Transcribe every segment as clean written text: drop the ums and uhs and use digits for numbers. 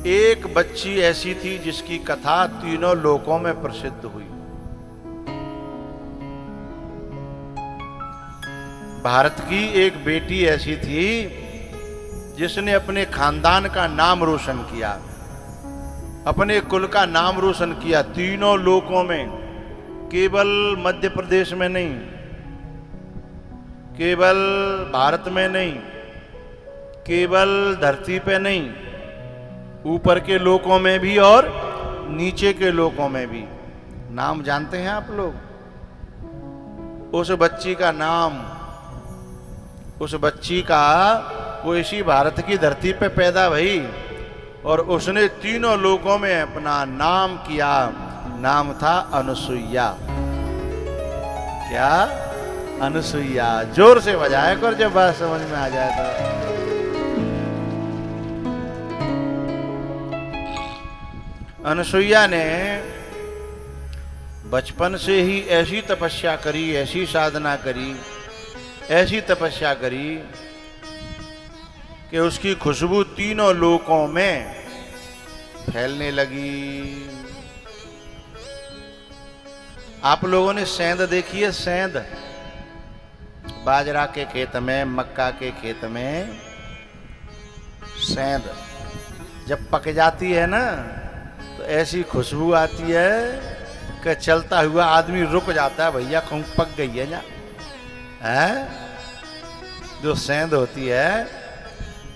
एक बच्ची ऐसी थी जिसकी कथा तीनों लोकों में प्रसिद्ध हुई। भारत की एक बेटी ऐसी थी जिसने अपने खानदान का नाम रोशन किया, अपने कुल का नाम रोशन किया तीनों लोकों में। केवल मध्य प्रदेश में नहीं, केवल भारत में नहीं, केवल धरती पे नहीं, ऊपर के लोकों में भी और नीचे के लोकों में भी। नाम जानते हैं आप लोग? उस बच्ची का नाम, उस बच्ची का, वो इसी भारत की धरती पे पैदा भई और उसने तीनों लोकों में अपना नाम किया। नाम था अनुसुईया। क्या? अनुसुईया। जोर से बजाया कर जब बात समझ में आ जाए तो। अनुसुईया ने बचपन से ही ऐसी तपस्या करी, ऐसी साधना करी, ऐसी तपस्या करी कि उसकी खुशबू तीनों लोकों में फैलने लगी। आप लोगों ने सेंध देखी है? सेंध, बाजरा के खेत में, मक्का के खेत में सेंध जब पक जाती है ना तो ऐसी खुशबू आती है कि चलता हुआ आदमी रुक जाता है, भैया खूब पक गई है ना। है जो सेंध होती है।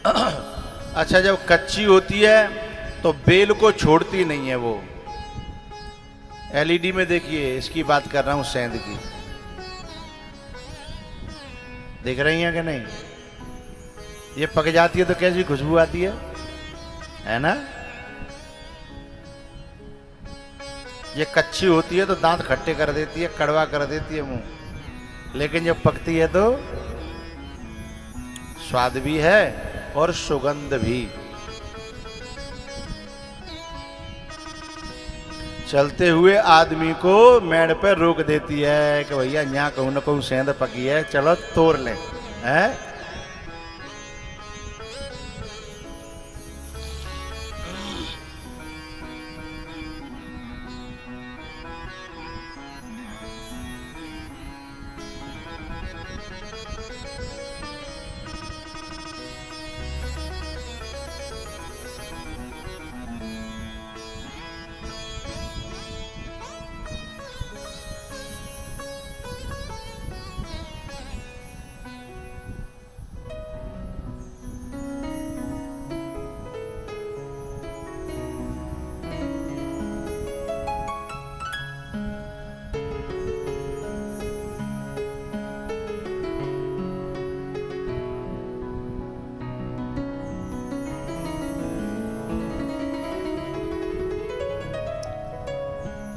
अच्छा, जब कच्ची होती है तो बेल को छोड़ती नहीं है वो। एलईडी में देखिए, इसकी बात कर रहा हूं, सेंध की। देख रही हैं कि नहीं? ये पक जाती है तो कैसी खुशबू आती है ना? ये कच्ची होती है तो दांत खट्टे कर देती है, कड़वा कर देती है मुंह, लेकिन जब पकती है तो स्वाद भी है और सुगंध भी। चलते हुए आदमी को मेड़ पे रोक देती है कि भैया यहाँ कहूं ना कहूं सेंध पकी है, चलो तोड़ लें। हैं?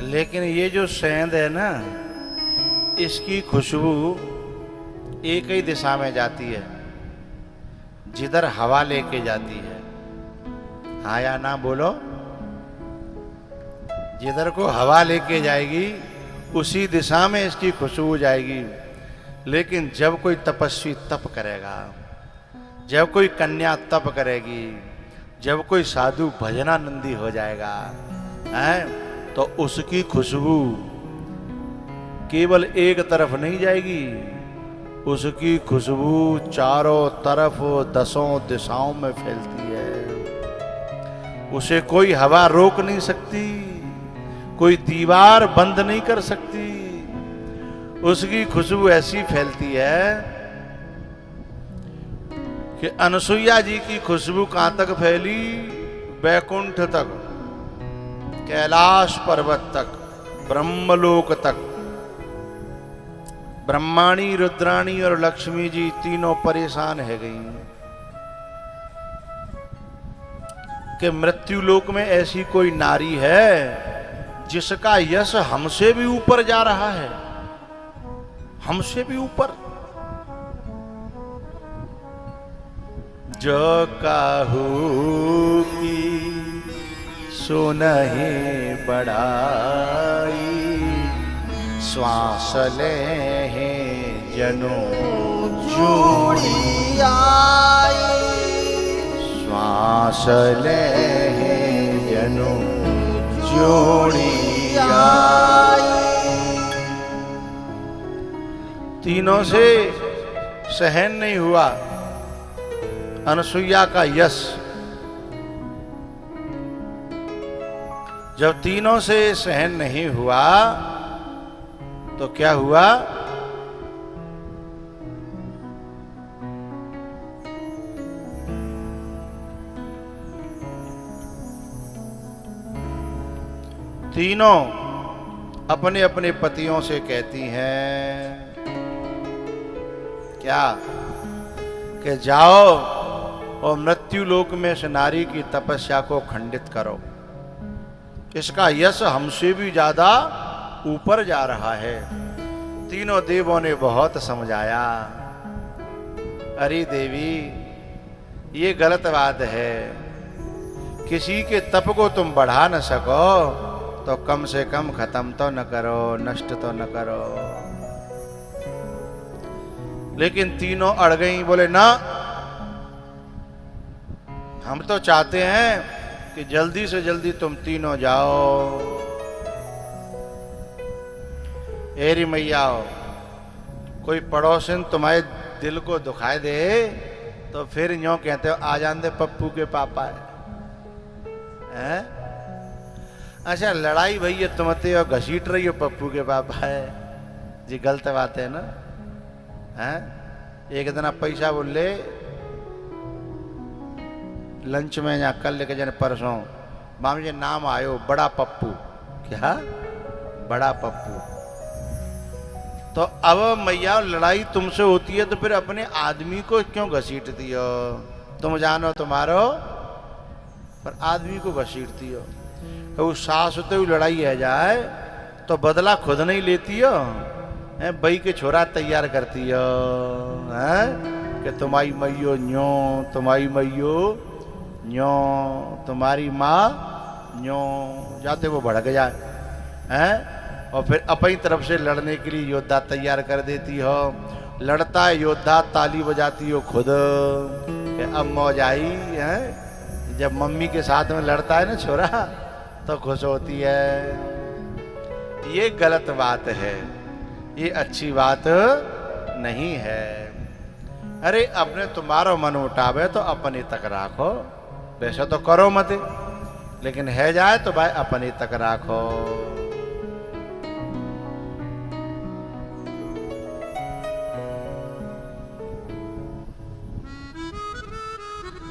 लेकिन ये जो सेंध है ना, इसकी खुशबू एक ही दिशा में जाती है, जिधर हवा लेके जाती है। हाँ या ना बोलो? जिधर को हवा लेके जाएगी उसी दिशा में इसकी खुशबू जाएगी। लेकिन जब कोई तपस्वी तप करेगा, जब कोई कन्या तप करेगी, जब कोई साधु भजनानंदी हो जाएगा, है, तो उसकी खुशबू केवल एक तरफ नहीं जाएगी, उसकी खुशबू चारों तरफ दसों दिशाओं में फैलती है। उसे कोई हवा रोक नहीं सकती, कोई दीवार बंद नहीं कर सकती। उसकी खुशबू ऐसी फैलती है कि अनुसुईया जी की खुशबू कहां तक फैली? वैकुंठ तक, कैलाश पर्वत तक, ब्रह्मलोक तक। ब्रह्माणी, रुद्राणी और लक्ष्मी जी तीनों परेशान है गई कि मृत्यु लोक में ऐसी कोई नारी है जिसका यश हमसे भी ऊपर जा रहा है, हमसे भी ऊपर। जो काहू की सुनहि बढ़ाई, श्वास ले जनो जोड़ी आई, श्वास ले तेनु जोड़ी आई। तीनों से सहन नहीं हुआ अनसुईया का यश। जब तीनों से सहन नहीं हुआ तो क्या हुआ? तीनों अपने अपने पतियों से कहती हैं क्या कि जाओ और मृत्यु लोक में इस नारी की तपस्या को खंडित करो, इसका यश हमसे भी ज्यादा ऊपर जा रहा है। तीनों देवों ने बहुत समझाया, अरे देवी ये गलत बात है, किसी के तप को तुम बढ़ा न सको तो कम से कम खत्म तो न करो, नष्ट तो न करो। लेकिन तीनों अड़ गई, बोले ना, हम तो चाहते हैं कि जल्दी से जल्दी तुम तीनों जाओ। एरी मैया, कोई पड़ोसन तुम्हारे दिल को दुखाए दे तो फिर यूं कहते हो आ जान दे पप्पू के पापा है। अच्छा लड़ाई भैया तुमते और घसीट रही हो पप्पू के पापा है जी, गलत बात है ना। हैं एक दिन आप पैसा बोल ले लंच में या कल लेके जाने परसों मामी जी नाम आयो बड़ा पप्पू। क्या बड़ा पप्पू? तो अब मैया लड़ाई तुमसे होती है तो फिर अपने आदमी को क्यों घसीटती हो? तुम जानो तुम्हारो पर आदमी को घसीटती हो। तो सास होते हुई लड़ाई है जाए तो बदला खुद नहीं लेती हो, बई के छोरा तैयार करती हो कि तुम्हारी मैयो न्यो, तुम्हारी मैयो न्यो, तुम्हारी माँ न्यो, जाते वो भड़क जाए हैं और फिर अपनी तरफ से लड़ने के लिए योद्धा तैयार कर देती हो। लड़ता है योद्धा, ताली बजाती हो खुद कि अब मौज आई है। जब मम्मी के साथ में लड़ता है ना छोरा तो खुश होती है। ये गलत बात है, ये अच्छी बात नहीं है। अरे अपने तुम्हारा मन उठावे तो अपने तक राखो, वैसे तो करो मत, लेकिन है जाए तो भाई अपने तक राखो।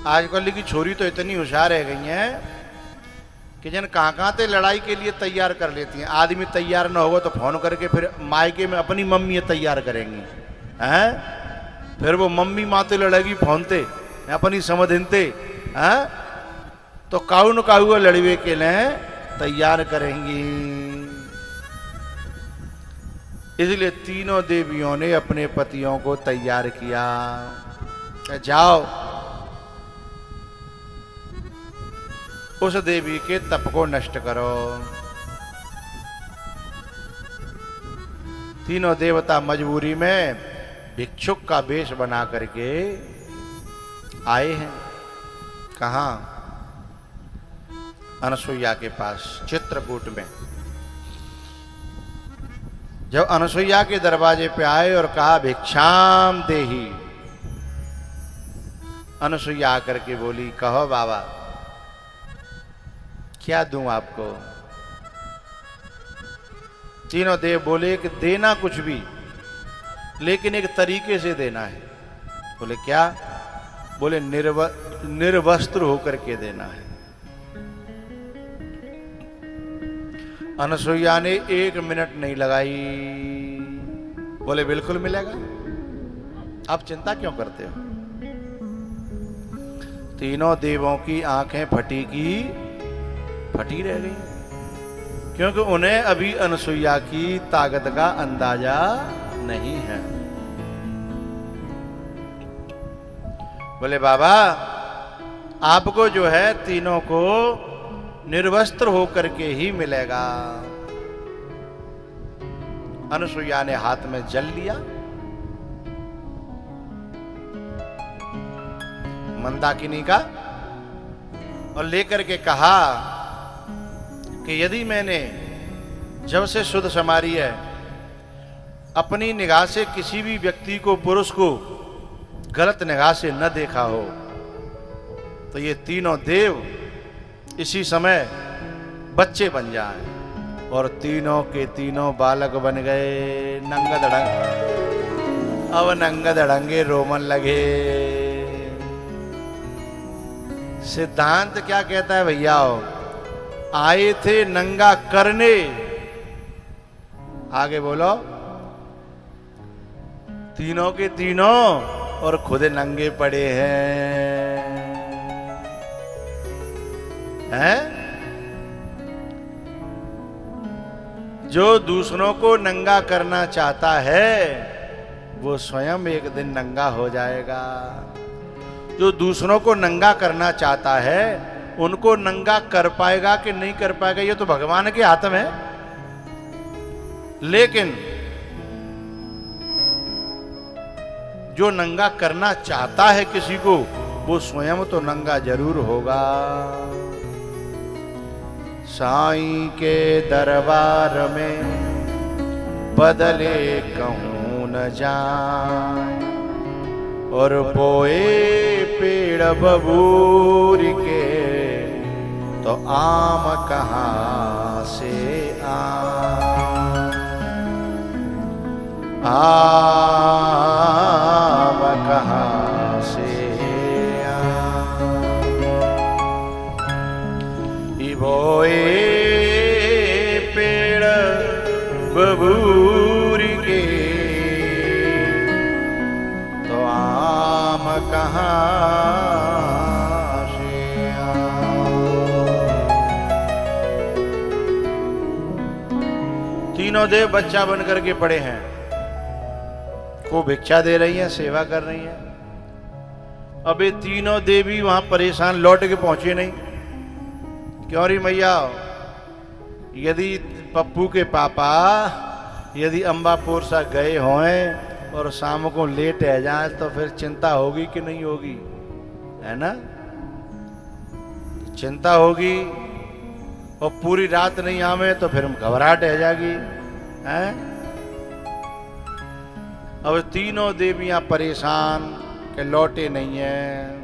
आजकल की छोरी तो इतनी होशियार रह गई हैं कि जन कहाँ ते लड़ाई के लिए तैयार कर लेती हैं। आदमी तैयार ना होगा तो फोन करके फिर मायके में अपनी मम्मी तैयार करेंगी हैं। फिर वो मम्मी माते लड़ेगी फोनते अपनी समझते हैं तो काऊ न काऊ लड़वे के लिए तैयार करेंगी। इसलिए तीनों देवियों ने अपने पतियों को तैयार किया, जाओ उस देवी के तप को नष्ट करो। तीनों देवता मजबूरी में भिक्षुक का वेश बना करके आए हैं। कहाँ? अनसुईया के पास चित्रकूट में। जब अनसुईया के दरवाजे पे आए और कहा भिक्षाम देही, अनसुईया आकर के बोली कहो बाबा क्या दूं आपको? तीनों देव बोले कि देना कुछ भी, लेकिन एक तरीके से देना है। बोले क्या? बोले निर्वस्त्र होकर के देना है। अनसुईया ने 1 मिनट नहीं लगाई, बोले बिल्कुल मिलेगा, आप चिंता क्यों करते हो? तीनों देवों की आंखें फटी रह गई, क्योंकि उन्हें अभी अनसुईया की ताकत का अंदाजा नहीं है। बोले बाबा आपको जो है तीनों को निर्वस्त्र होकर के ही मिलेगा। अनसुईया ने हाथ में जल लिया, मंदाकिनी का, और लेकर के कहा कि यदि मैंने जब से शुद्ध समारी है अपनी निगाह से किसी भी व्यक्ति को, पुरुष को गलत निगाह से न देखा हो, तो ये तीनों देव इसी समय बच्चे बन जाएं और तीनों के तीनों बालक बन गए। नंगा धड़ंग, अब नंगा धड़ंगे रोमन लगे। सिद्धांत क्या कहता है भैया? आए थे नंगा करने, आगे बोलो, तीनों के तीनों और खुद नंगे पड़े हैं? जो दूसरों को नंगा करना चाहता है वो स्वयं एक दिन नंगा हो जाएगा। जो दूसरों को नंगा करना चाहता है उनको नंगा कर पाएगा कि नहीं कर पाएगा ये तो भगवान के हाथ में है। लेकिन जो नंगा करना चाहता है किसी को, वो स्वयं तो नंगा जरूर होगा। साईं के दरबार में बदले कहूं न जाए, और बोए पेड़ बबूर के तो आम कहां से आम कहां से बोए पेड़ बबूर के तो आम कहां से तीनों देव बच्चा बन करके पड़े हैं, को भिक्षा दे रही हैं, सेवा कर रही हैं। अब ये तीनों देवी वहां परेशान लौट के पहुंचे नहीं। क्यों री मैया? यदि पप्पू के पापा यदि अंबापुर सा गए हों और शाम को लेट रह जाए तो फिर चिंता होगी कि नहीं होगी? है ना, चिंता होगी। और पूरी रात नहीं आवे तो फिर घबराहट रह जाएगी। हैं? अब तीनों देवियां परेशान के लौटे नहीं है।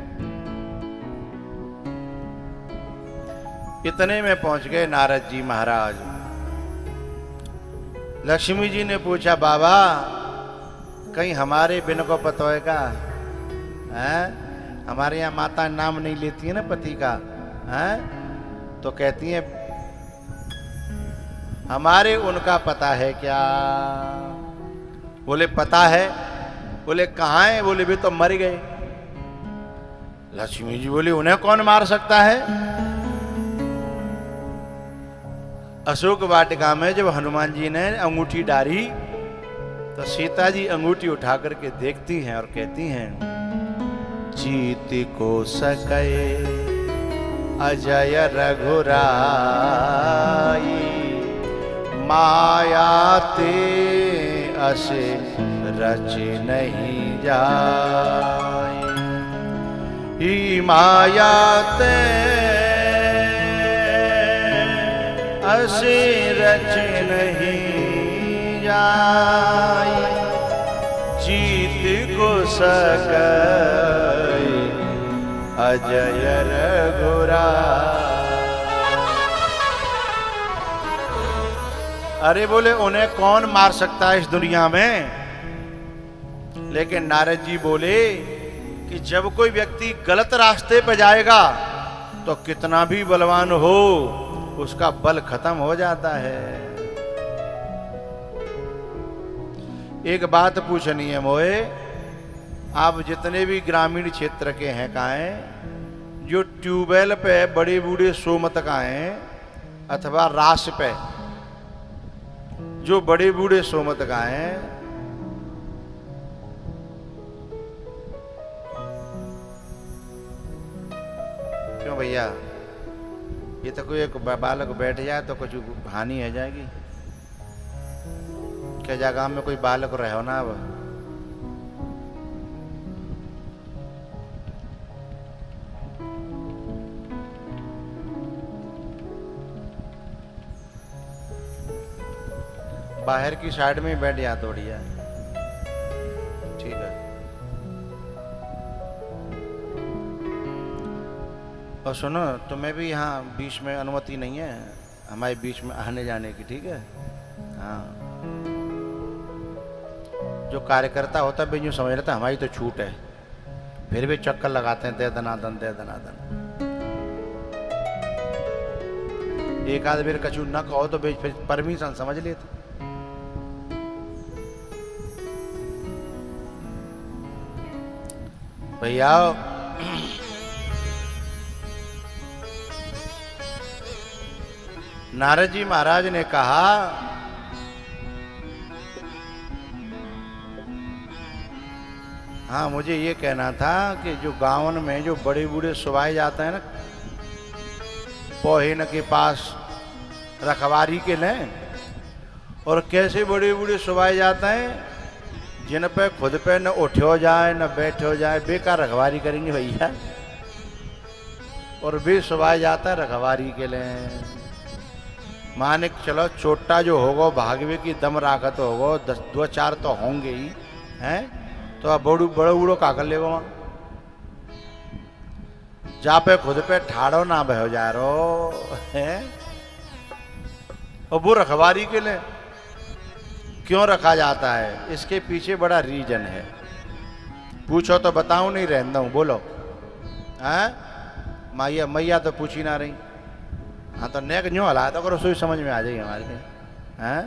इतने में पहुंच गए नारद जी महाराज। लक्ष्मी जी ने पूछा, बाबा कहीं हमारे बिन को पतोएगा? हैं? हमारे यहाँ माता नाम नहीं लेती है ना पति का। हैं? तो कहती है हमारे उनका पता है क्या? बोले पता है। बोले कहाँ है? बोले भी तो मर गए। लक्ष्मी जी बोली उन्हें कौन मार सकता है? अशोक वाटिका में जब हनुमान जी ने अंगूठी डाली तो सीता जी अंगूठी उठा करके देखती हैं और कहती हैं, जीत को सके अजय रघुराई, माया ते असे रच नहीं जाए, ही माया ते असे रच नहीं जाए, जीत को सके अजय रघुराई। अरे बोले उन्हें कौन मार सकता है इस दुनिया में? लेकिन नारद जी बोले कि जब कोई व्यक्ति गलत रास्ते पर जाएगा तो कितना भी बलवान हो उसका बल खत्म हो जाता है। एक बात पूछनी है मोए, आप जितने भी ग्रामीण क्षेत्र के हैं काएं, जो ट्यूबवेल पे बड़े बूढ़े सोमत काएं अथवा रास पे जो बड़े बूढ़े सोमत गाएं, क्यों भैया? ये तो कोई एक बालक बैठ जाए तो कुछ हानि हो जाएगी क्या? जगह में कोई बालक रहो ना। अब बाहर की साइड में ही बैठ जा बढ़िया, ठीक है। और सुनो, तुम्हें भी यहाँ बीच में अनुमति नहीं है हमारे बीच में आने जाने की, ठीक है। हाँ, जो कार्यकर्ता होता है यूँ समझ लेता हमारी तो छूट है, फिर भी चक्कर लगाते हैं दे दनादन दे दनादन। एक आध बेर कछु न कहो तो फिर परमिशन समझ लेते। भैया नारद जी महाराज ने कहा हाँ मुझे ये कहना था कि जो गाँव में जो बड़े बूढ़े सुबाए जाते हैं ना पोहेन के पास रखवारी के लिए, और कैसे बड़े बूढ़े सुबाए जाते हैं जिन पे खुद पे न उठो जाए न बैठो जाए, बेकार रखवारी करेंगे भैया। और भी सुबाए जाता है रखवारी के लिए। मानिक चलो छोटा जो होगा भागवे की दम राखत होगा, 2-4 तो होंगे ही हैं, तो अब बड़ो बूढ़ो का कर लेगा वहाँ जा पे खुद पे ठाड़ो ना बहो जा रो है। और वो रखवारी के लिए क्यों रखा जाता है, इसके पीछे बड़ा रीजन है। पूछो तो बताऊं, नहीं रहता हूं, बोलो। हैं मैया मैया तो पूछी ना रही। हाँ तो नेक न्यू हला तो करो, सोच समझ में आ जाएगी हमारे लिए। हैं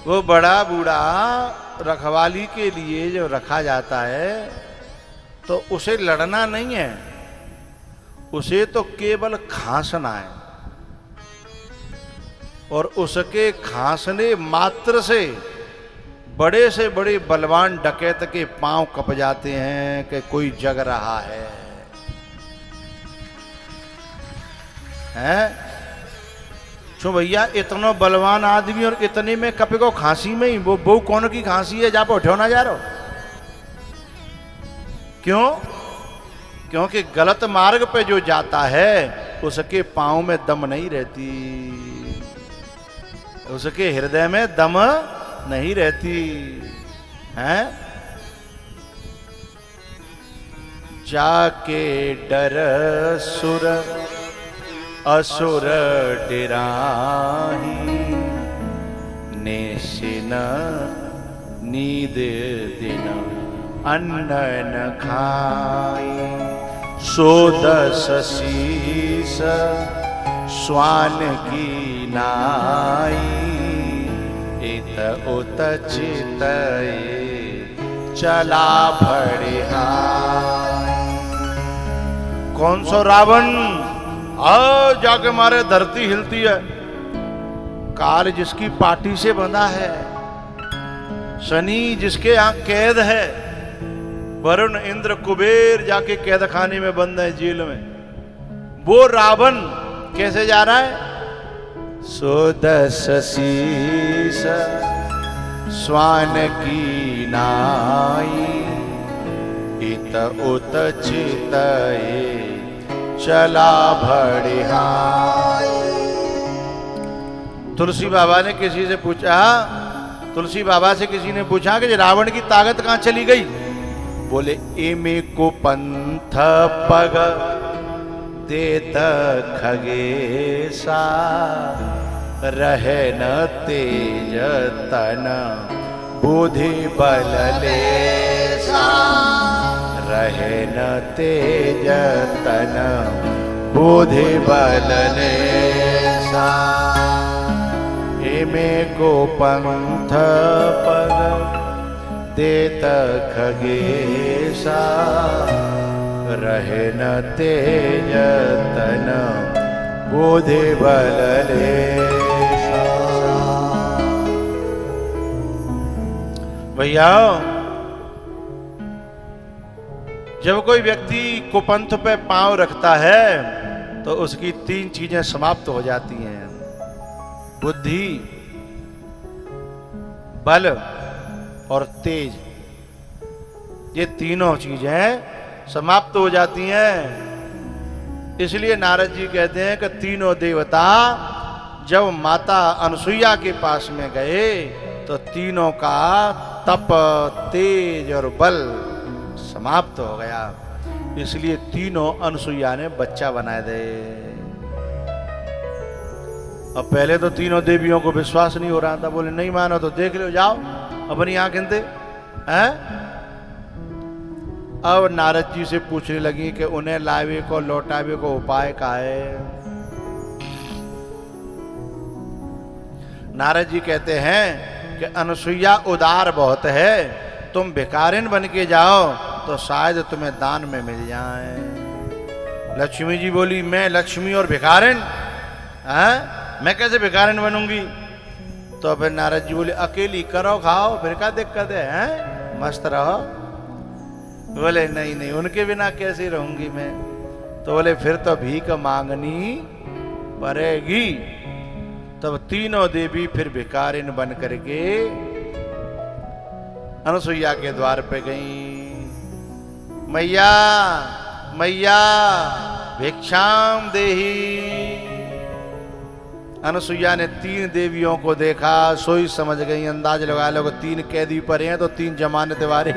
वो बड़ा बूढ़ा रखवाली के लिए जो रखा जाता है तो उसे लड़ना नहीं है, उसे तो केवल खांसना है। और उसके खांसने मात्र से बड़े बलवान डकैत के पांव कप जाते हैं कि कोई जग रहा है। क्यों भैया, इतना बलवान आदमी और इतने में कपे को खांसी में ही वो कौन की खांसी है, जा पे उठो ना जा रहा। क्यों? क्योंकि गलत मार्ग पे जो जाता है उसके पांव में दम नहीं रहती, उसके हृदय में दम नहीं रहती है। जाके डर सुर असुर डिराही, नेशिन नींद दिन अन्न न खाई, सो 10 शीस स्वान की नाई, इत उत चित चला भड़िहाई। कौन सो रावण जाके मारे धरती हिलती है। काल जिसकी पाटी से बंधा है, शनि जिसके यहाँ कैद है, वरुण इंद्र कुबेर जाके कैद खाने में बंद है, जेल में। वो रावण कैसे जा रहा है? सो 10 शीस स्वान की नाई, इत उत चित चला भड़िहाई। तुलसी बाबा ने किसी से पूछा, तुलसी बाबा से किसी ने पूछा कि रावण की ताकत कहां चली गई? बोले एमे को पंथ पग देत खगेसा, रहे न तेज तन बुद्धि बल लेसा, रहे न तेज तन बुद्धि बल लेसा। एमे को पंथ पग देत खगेसा, रहे न तेज तन बुद्धि बल लेसा। भैया जब कोई व्यक्ति कुपंथ पे पांव रखता है तो उसकी 3 चीजें समाप्त हो जाती हैं, बुद्धि, बल और तेज। ये तीनों चीजें समाप्त हो जाती हैं। इसलिए नारद जी कहते हैं कि तीनों देवता जब माता अनसुईया के पास में गए तो तीनों का तप, तेज और बल समाप्त हो गया। इसलिए तीनों अनसुईया ने बच्चा बनाए दे। अब पहले तो तीनों देवियों को विश्वास नहीं हो रहा था, बोले नहीं मानो तो देख लो, जाओ अपनी आंखें दे हैं। अब नारद जी से पूछने लगी कि उन्हें लावे को लौटावे को उपाय का है। नारद जी कहते हैं कि अनसुईया उदार बहुत है, तुम भिखारिन बन के जाओ तो शायद तुम्हें दान में मिल जाए। लक्ष्मी जी बोली मैं लक्ष्मी और भिखारिन, मैं कैसे भिखारिन बनूंगी? तो फिर नारद जी बोले अकेली करो खाओ, फिर क्या दिक्कत है, मस्त रहो। बोले नहीं नहीं, उनके बिना कैसे रहूंगी मैं? तो बोले फिर तो भीख मांगनी पड़ेगी। तब तीनों देवी फिर भिखारिन बन करके अनसुईया के द्वार पे गई। मैया मैया भिक्षाम देही। अनसुईया ने तीन देवियों को देखा, सोई समझ गई, अंदाज लगा लो तीन कैदी पर हैं तो तीन जमानत वाले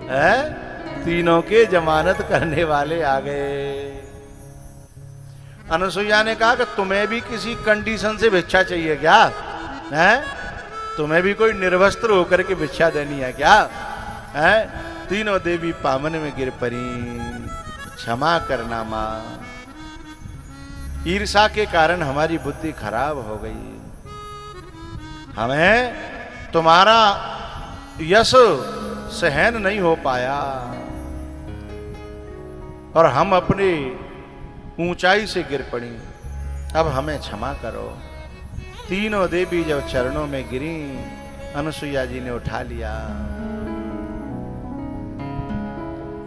हैं, तीनों के जमानत करने वाले आ गए। अनसुईया ने कहा कि तुम्हें भी किसी कंडीशन से भिक्षा चाहिए क्या है? तुम्हें भी कोई निर्वस्त्र होकर के भिक्षा देनी है क्या है? तीनों देवी पावन में गिर पड़ी। क्षमा करना मां, ईर्षा के कारण हमारी बुद्धि खराब हो गई। हमें तुम्हारा यश सहन नहीं हो पाया और हम अपनी ऊंचाई से गिर पड़ी। अब हमें क्षमा करो। तीनों देवी जब चरणों में गिरी, अनसुईया जी ने उठा लिया।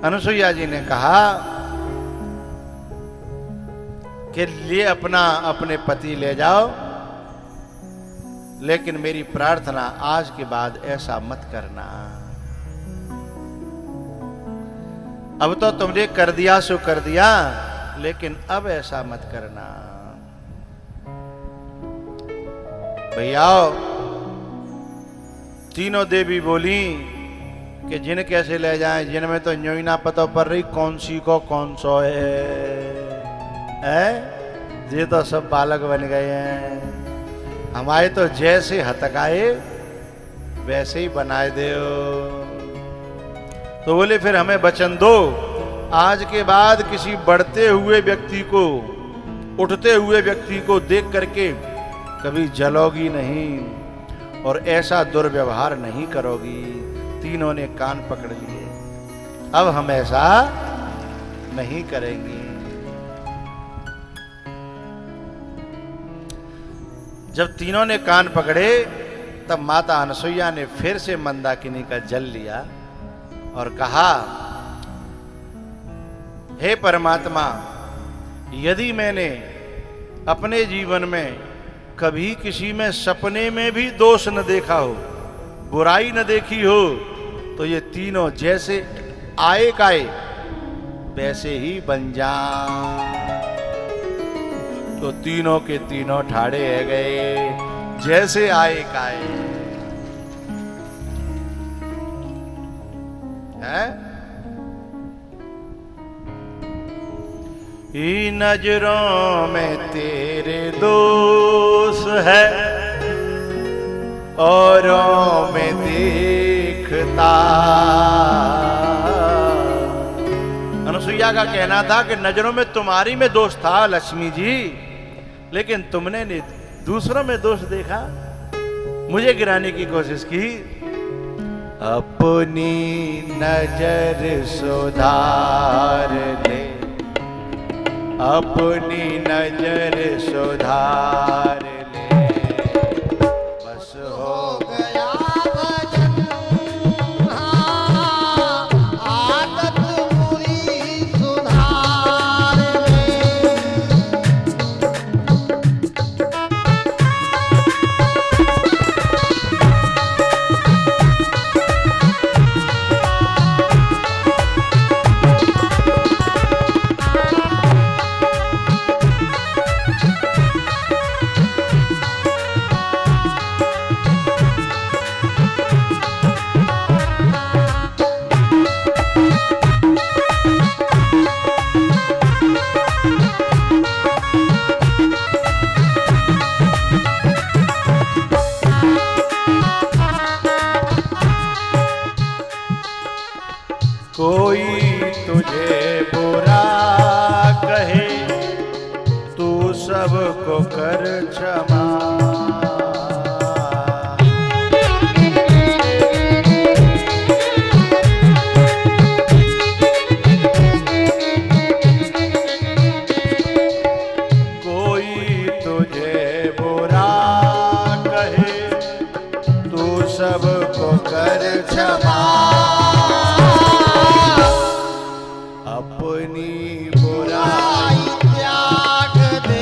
अनसुईया जी ने कहा कि लिए अपने पति ले जाओ, लेकिन मेरी प्रार्थना आज के बाद ऐसा मत करना। अब तो तुमने कर दिया सो कर दिया, लेकिन अब ऐसा मत करना। भैया तीनों देवी बोली कि जिन कैसे ले जाएं, जिनमें तो यूं ही ना पता पड़ रही कौन सी को कौन सो है? ये तो सब बालक बन गए हैं। हमारे तो जैसे हतकाए वैसे ही बनाए दो। तो बोले फिर हमें वचन दो, आज के बाद किसी बढ़ते हुए व्यक्ति को, उठते हुए व्यक्ति को देख करके कभी जलोगी नहीं और ऐसा दुर्व्यवहार नहीं करोगी। तीनों ने कान पकड़ लिए, अब हम ऐसा नहीं करेंगे। जब तीनों ने कान पकड़े तब माता अनसुईया ने फिर से मंदाकिनी का जल लिया और कहा, हे परमात्मा, यदि मैंने अपने जीवन में कभी किसी में सपने में भी दोष न देखा हो, बुराई न देखी हो, तो ये तीनों जैसे आए काए वैसे ही बन जाएं। तो तीनों के तीनों ठाड़े है गए जैसे आए काए हैं। ई नजरों में तेरे दोष है, औरों में देखता। अनसुईया का कहना था कि नजरों में तुम्हारी में दोष था लक्ष्मी जी, लेकिन तुमने दूसरों में दोष देखा, मुझे गिराने की कोशिश की। अपनी नजर सुधार ले, अपनी नजर सुधार ले, बस हो गया भजन। हाँ, आदत बुरी सुधार ले। सबको कर क्षमा। कोई तुझे बुरा कहे तू सबको कर क्षमा। अपनी बुराई त्याग दे,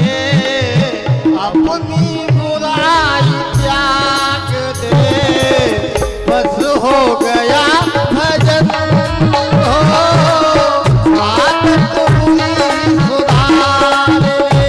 अपनी बुराई त्याग दे, बस हो गया भजन हो, आदत बुरी सुधार ले।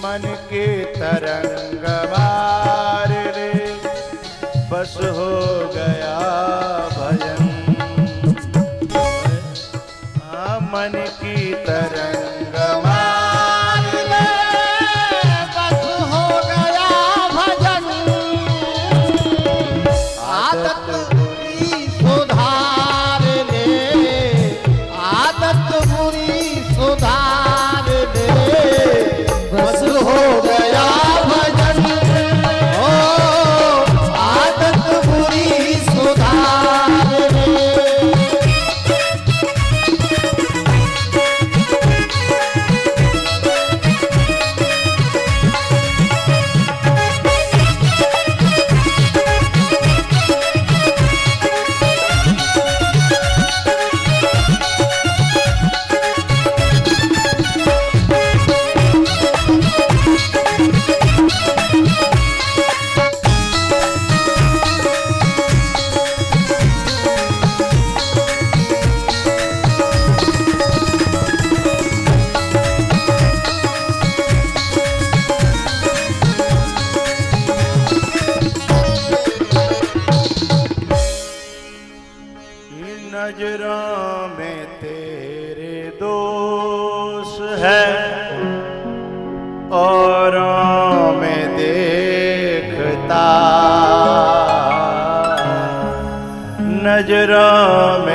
मन के तरंग मार रे बस हो गया भजन। हाँ मन की तरंग मार ले, बस हो गया भजन, आदत बुरी सुधार ले, आदत बुरी सुधार ले, बस हो गया भजन, ओ आदत बुरी सुधार ले। नजरों में तेरे दोष है औरों में देखता, नजरों में